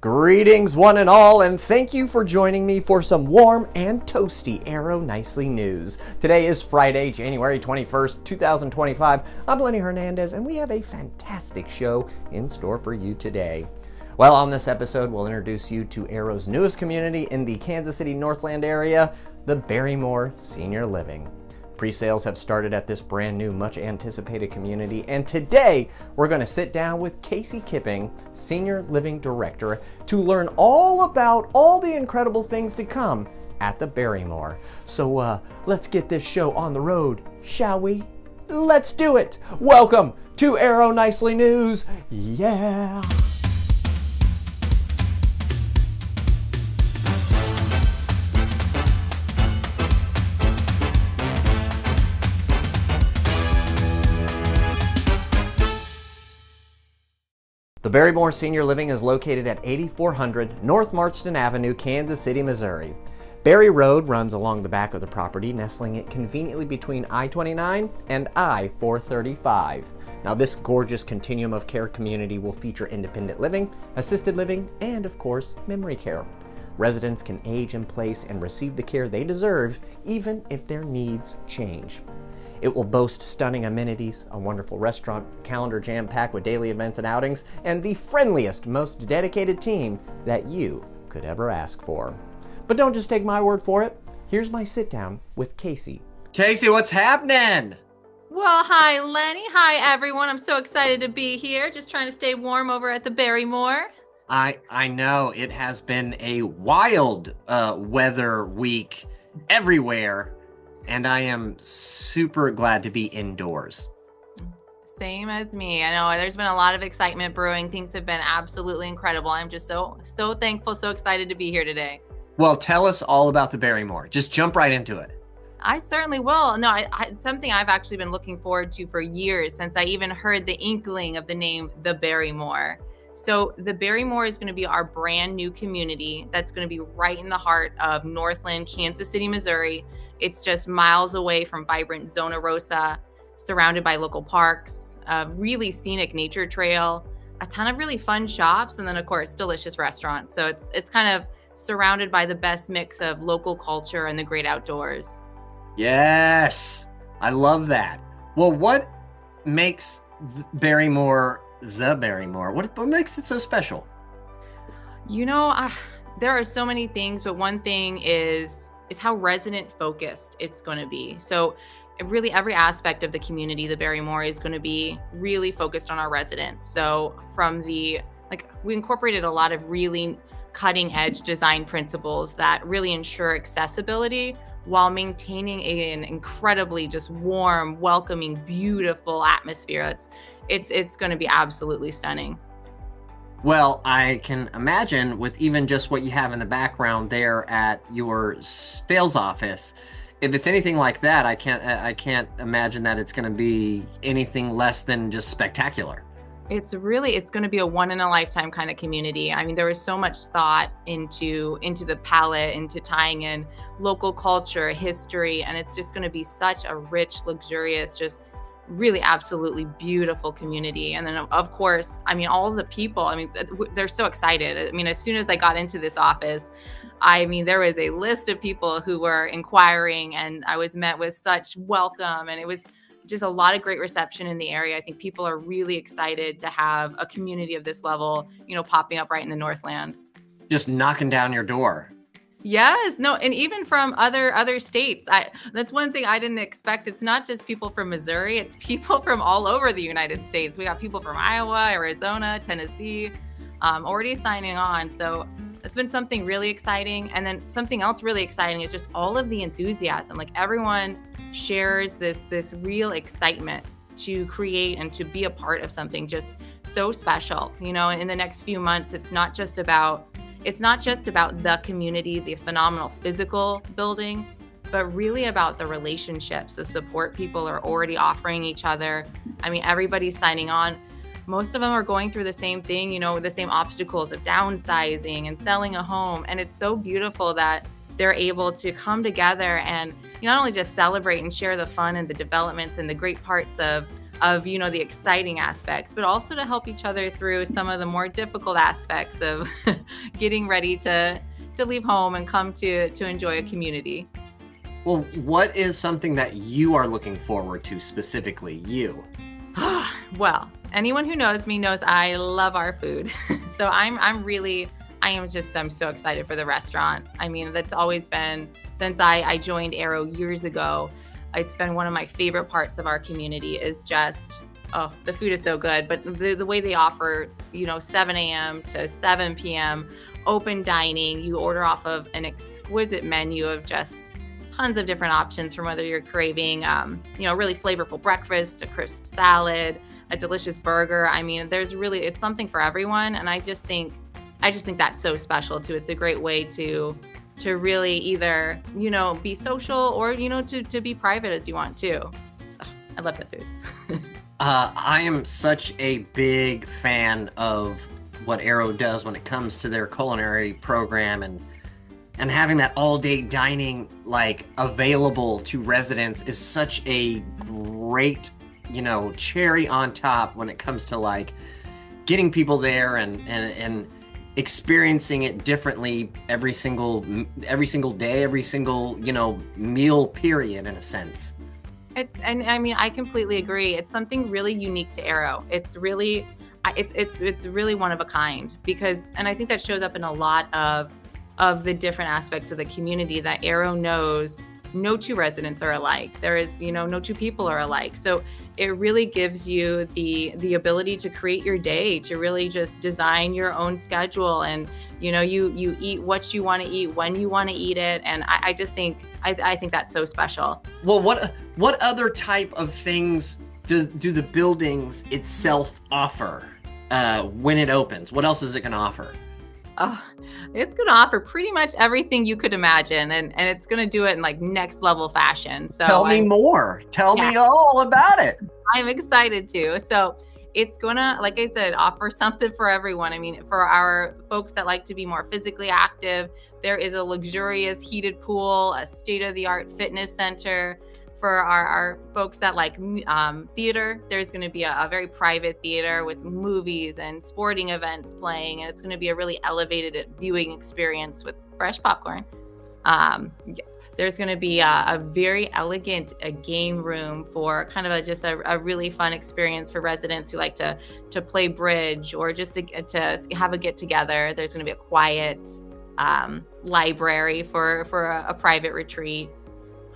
Greetings one and all, and thank you for joining me for some warm and toasty Aero Nicely news. Today is Friday, January 21st, 2025. I'm Lenny Hernandez, and we have a fantastic show in store for you today. Well, on this episode, we'll introduce you to Aero's newest community in the Kansas City Northland area, the Barrymore Senior Living. Pre-sales have started at this brand new, much anticipated community, and today we're going to sit down with Kasey Kipping, Senior Living Director, to learn all about all the incredible things to come at the Barrymore. So let's get this show on the road, shall we? Let's do it! Welcome to Aero Nicely News! Yeah! The Barrymore Senior Living is located at 8400 North Marston Avenue, Kansas City, Missouri. Barry Road runs along the back of the property, nestling it conveniently between I-29 and I-435. Now, this gorgeous continuum of care community will feature independent living, assisted living, and, of course, memory care. Residents can age in place and receive the care they deserve, even if their needs change. It will boast stunning amenities, a wonderful restaurant, calendar jam-packed with daily events and outings, and the friendliest, most dedicated team that you could ever ask for. But don't just take my word for it. Here's my sit-down with Kasey. Kasey, what's happening? Well, hi, Lenny. Hi, everyone. I'm so excited to be here. Just trying to stay warm over at the Barrymore. I know it has been a wild weather week everywhere. And I am super glad to be indoors. Same as me. I know there's been a lot of excitement brewing. Things have been absolutely incredible. I'm just so thankful, so excited to be here today. Well, tell us all about the Barrymore. Just jump right into it. I certainly will. No, it's something I've actually been looking forward to for years, since I even heard the inkling of the name, the Barrymore. So the Barrymore is going to be our brand new community that's going to be right in the heart of Northland, Kansas City, Missouri. It's just miles away from vibrant Zona Rosa, surrounded by local parks, a really scenic nature trail, a ton of really fun shops, and then, of course, delicious restaurants. So it's kind of surrounded by the best mix of local culture and the great outdoors. Yes, I love that. Well, what makes Barrymore the Barrymore? What makes it so special? You know, there are so many things, but one thing is how resident focused it's going to be. So really every aspect of the community, the Barrymore, is going to be really focused on our residents. So from we incorporated a lot of really cutting edge design principles that really ensure accessibility while maintaining an incredibly just warm, welcoming, beautiful atmosphere. It's going to be absolutely stunning. Well, I can imagine with even just what you have in the background there at your sales office, if it's anything like that, I can't imagine that it's going to be anything less than just spectacular. It's going to be a one in a lifetime kind of community. I mean, there was so much thought into the palette, into tying in local culture, history, and it's just going to be such a rich, luxurious, just really absolutely beautiful community. And then, of course, I mean, all the people, I mean, they're so excited. I mean, as soon as I got into this office, I mean, there was a list of people who were inquiring, and I was met with such welcome, and it was just a lot of great reception in the area. I think people are really excited to have a community of this level, popping up right in the Northland. Just knocking down your door. Yes, no, and even from other states. That's one thing I didn't expect. It's not just people from Missouri, it's people from all over the United States. We got people from Iowa, Arizona, Tennessee, already signing on. So it's been something really exciting. And then something else really exciting is just all of the enthusiasm. Like, everyone shares this real excitement to create and to be a part of something just so special. In the next few months, it's not just about the community, the phenomenal physical building, but really about the relationships, the support people are already offering each other. I mean, everybody's signing on. Most of them are going through the same thing, the same obstacles of downsizing and selling a home. And it's so beautiful that they're able to come together and not only just celebrate and share the fun and the developments and the great parts of the exciting aspects, but also to help each other through some of the more difficult aspects of getting ready to leave home and come to enjoy a community. Well, what is something that you are looking forward to specifically, you? Well, anyone who knows me knows I love our food. So I'm so excited for the restaurant. I mean, that's always been, since I joined Arrow years ago, it's been one of my favorite parts of our community is just, the food is so good. But the way they offer, 7 a.m. to 7 p.m. open dining, you order off of an exquisite menu of just tons of different options from whether you're craving, really flavorful breakfast, a crisp salad, a delicious burger. I mean, it's something for everyone. And I just think that's so special too. It's a great way to really either, be social or, to be private as you want too. So I love the food. I am such a big fan of what Arrow does when it comes to their culinary program and having that all-day dining available to residents is such a great, cherry on top when it comes to getting people there and experiencing it differently every single day, every single, meal period in a sense. I completely agree. It's something really unique to Arrow. It's really one of a kind and I think that shows up in a lot of the different aspects of the community that Arrow knows no two residents are alike. There is, no two people are alike. So it really gives you the ability to create your day, to really just design your own schedule. And, you eat what you want to eat, when you want to eat it. And I just think, I think that's so special. Well, what other type of things do the buildings itself offer when it opens? What else is it going to offer? Oh, it's going to offer pretty much everything you could imagine, and it's going to do it in next level fashion. So tell me more. Tell me all about it. I'm excited to. So it's going to, like I said, offer something for everyone. I mean, for our folks that like to be more physically active, there is a luxurious heated pool, a state-of-the-art fitness center. For our folks that like theater, there's going to be a very private theater with movies and sporting events playing, and it's going to be a really elevated viewing experience with fresh popcorn. There's going to be a very elegant game room for kind of a really fun experience for residents who like to play bridge or just to have a get together. There's going to be a quiet library for a private retreat.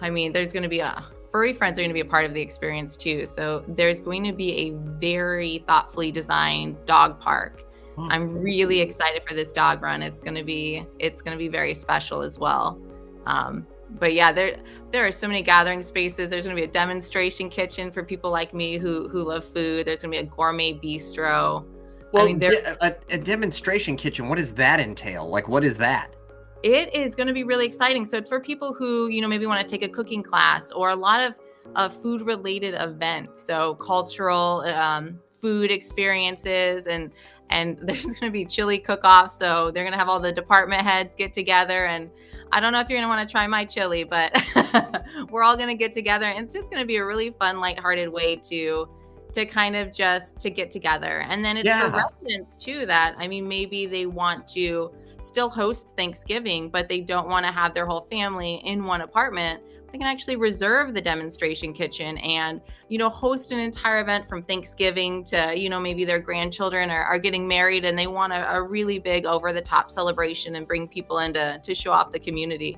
I mean, there's going to be furry friends are going to be a part of the experience too. So there's going to be a very thoughtfully designed dog park. I'm really excited for this dog run. It's going to be very special as well. But yeah, there are so many gathering spaces. There's going to be a demonstration kitchen for people like me who love food. There's going to be a gourmet bistro. Well, a demonstration kitchen, what does that entail? What is that? It is going to be really exciting. So it's for people who, maybe want to take a cooking class or a lot of food related events. So cultural food experiences and there's going to be chili cook-off. So they're going to have all the department heads get together. And I don't know if you're going to want to try my chili, but we're all going to get together. And it's just going to be a really fun, lighthearted way to kind of just to get together. And then it's for residents too that, maybe they want to still host Thanksgiving, but they don't want to have their whole family in one apartment. They can actually reserve the demonstration kitchen and, host an entire event from Thanksgiving to, maybe their grandchildren are getting married and they want a really big over the top celebration and bring people in to show off the community.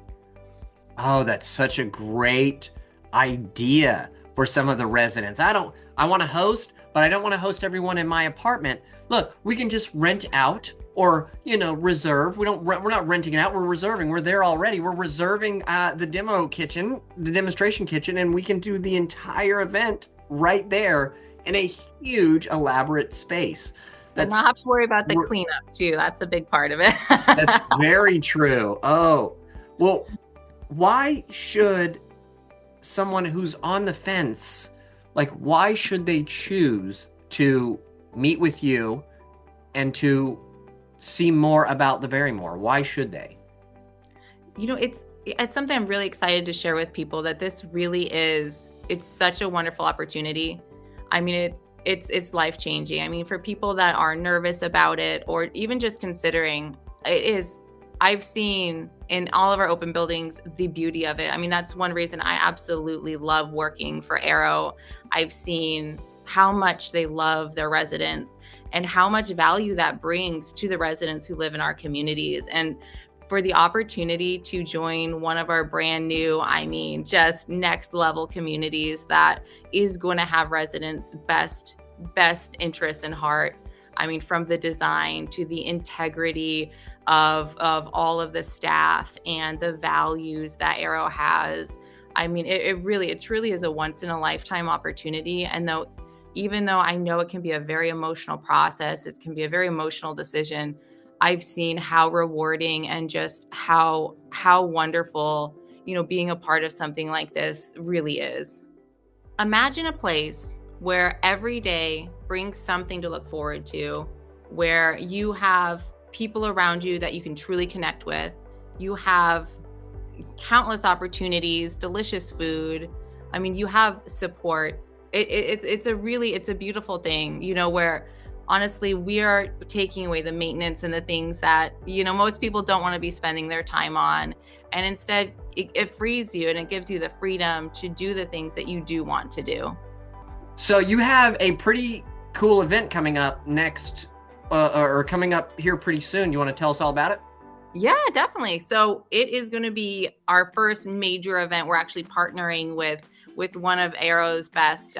Oh, that's such a great idea for some of the residents. I want to host, but I don't want to host everyone in my apartment. Look, we can just rent out or, reserve. We're not renting it out. We're reserving. We're there already. We're reserving the demonstration kitchen, and we can do the entire event right there in a huge, elaborate space. We'll not have to worry about the cleanup too. That's a big part of it. That's very true. Oh, well, why should someone who's on the fence, why should they choose to meet with you and to see more about the Barrymore? Why should they? It's something I'm really excited to share with people, that this really is, it's such a wonderful opportunity. I mean, it's life changing. I mean, for people that are nervous about it or even just considering, it is. I've seen in all of our open buildings the beauty of it. I mean, that's one reason I absolutely love working for Arrow. I've seen how much they love their residents and how much value that brings to the residents who live in our communities. And for the opportunity to join one of our brand new, I mean, just next level communities that is going to have residents' best interests in heart. I mean, from the design to the integrity of all of the staff and the values that Arrow has. I mean, it truly is a once in a lifetime opportunity. And even though I know it can be a very emotional process, it can be a very emotional decision, I've seen how rewarding and just how wonderful, being a part of something like this really is. Imagine a place where every day brings something to look forward to, where you have people around you that you can truly connect with. You have countless opportunities, delicious food. I mean, you have support. It's a beautiful thing, where honestly, we are taking away the maintenance and the things that, most people don't want to be spending their time on. And instead, it frees you and it gives you the freedom to do the things that you do want to do. So you have a pretty cool event coming up next, or coming up here pretty soon. You want to tell us all about it? Yeah, definitely. So it is going to be our first major event. We're actually partnering with one of Arrow's best,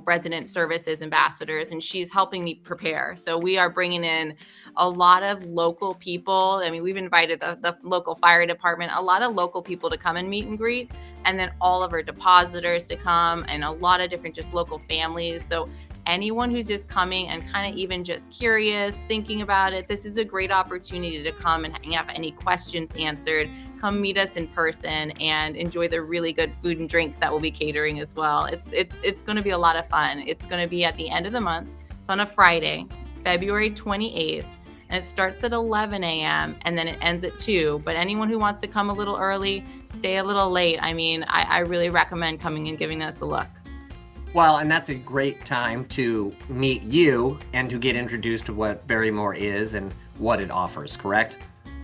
resident services ambassadors, and she's helping me prepare. So we are bringing in a lot of local people. I mean, we've invited the local fire department, a lot of local people to come and meet and greet, and then all of our depositors to come, and a lot of different just local families. So anyone who's just coming and kind of even just curious, thinking about it, this is a great opportunity to come and have any questions answered. Come meet us in person and enjoy the really good food and drinks that we'll be catering as well. It's going to be a lot of fun. It's going to be at the end of the month. It's on a Friday, February 28th, and it starts at 11 a.m. and then it ends at 2. But anyone who wants to come a little early, stay a little late. I mean, I really recommend coming and giving us a look. Well, and that's a great time to meet you and to get introduced to what Barrymore is and what it offers, correct?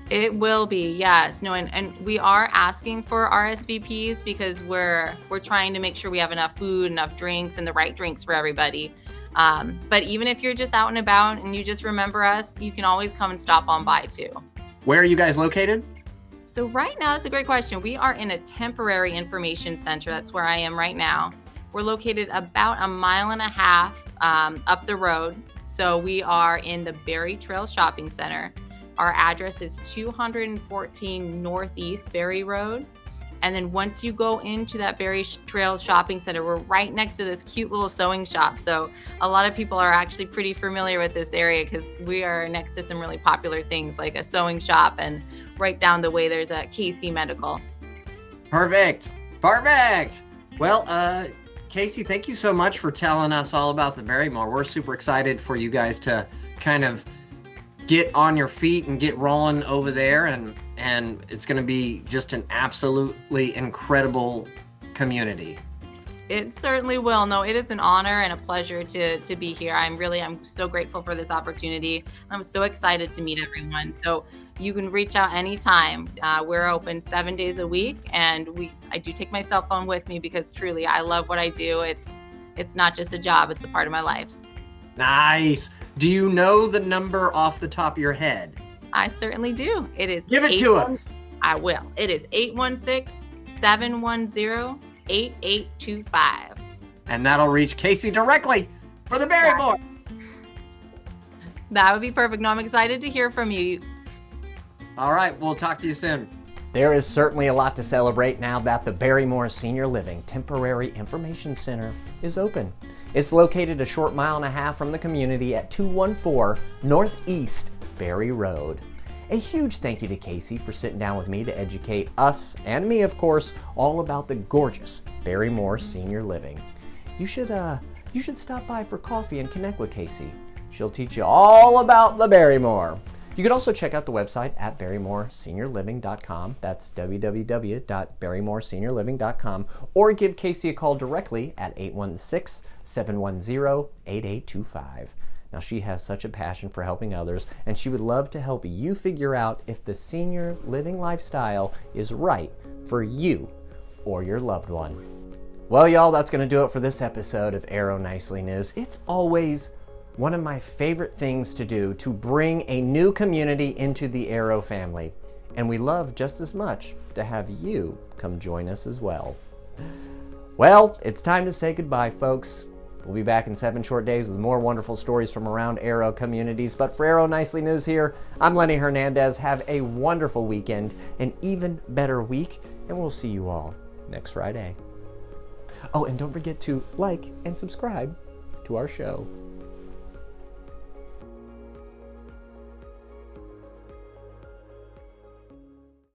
It will be, yes. No, and we are asking for RSVPs because we're trying to make sure we have enough food, enough drinks, and the right drinks for everybody. But even if you're just out and about and you just remember us, you can always come and stop on by too. Where are you guys located? So right now, that's a great question. We are in a temporary information center. That's where I am right now. We're located about 1.5 miles up the road. So we are in the Berry Trail Shopping Center. Our address is 214 Northeast Berry Road. And then once you go into that Berry Trail Shopping Center, we're right next to this cute little sewing shop. So a lot of people are actually pretty familiar with this area because we are next to some really popular things like a sewing shop, and right down the way there's a Kasey Medical. Perfect. Well, Kasey, thank you so much for telling us all about the Barrymore. We're super excited for you guys to kind of get on your feet and get rolling over there, and it's going to be just an absolutely incredible community. It certainly will. No, it is an honor and a pleasure to be here. I'm so grateful for this opportunity. I'm so excited to meet everyone. So you can reach out anytime. We're open 7 days a week, and I do take my cell phone with me because truly I love what I do. It's not just a job, it's a part of my life. Nice. Do you know the number off the top of your head? I certainly do. It is. Give it to us. I will. It is 816-710-8825. And that'll reach Kasey directly for the Barrymore. That would be perfect. No, I'm excited to hear from you. All right, we'll talk to you soon. There is certainly a lot to celebrate now that the Barrymore Senior Living Temporary Information Center is open. It's located a short 1.5 miles from the community at 214 Northeast Berry Road. A huge thank you to Kasey for sitting down with me to educate us, and me of course, all about the gorgeous Barrymore Senior Living. You should stop by for coffee and connect with Kasey. She'll teach you all about the Barrymore. You can also check out the website at barrymoreseniorliving.com. That's www.barrymoreseniorliving.com. Or give Kasey a call directly at 816-710-8825. Now, she has such a passion for helping others, and she would love to help you figure out if the senior living lifestyle is right for you or your loved one. Well, y'all, that's going to do it for this episode of Arrow Nicely News. It's always one of my favorite things to do to bring a new community into the Arrow family. And we love just as much to have you come join us as well. Well, it's time to say goodbye, folks. We'll be back in 7 short days with more wonderful stories from around Arrow communities. But for Arrow Nicely News here, I'm Lenny Hernandez. Have a wonderful weekend, an even better week, and we'll see you all next Friday. Oh, and don't forget to like and subscribe to our show.